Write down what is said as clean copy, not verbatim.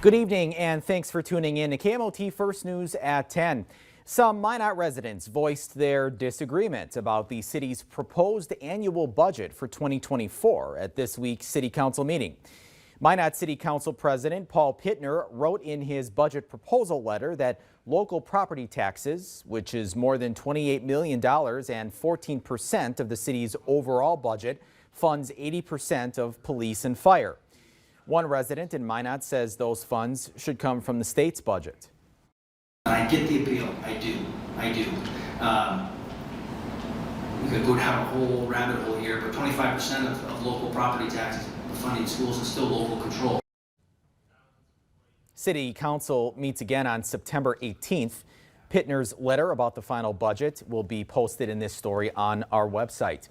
Good evening and thanks for tuning in to KMOT First News at 10. Some Minot residents voiced their disagreement about the city's proposed annual budget for 2024 at this week's City Council meeting. Minot City Council President Paul Pittner wrote in his budget proposal letter that local property taxes, which is more than $28 million and 14% of the city's overall budget, funds 80% of police and fire. One resident in Minot says those funds should come from the state's budget. I get the appeal. I do. We could go down a whole rabbit hole here, but 25% of local property taxes funding schools is still local control. City Council meets again on September 18th. Pittner's letter about the final budget will be posted in this story on our website.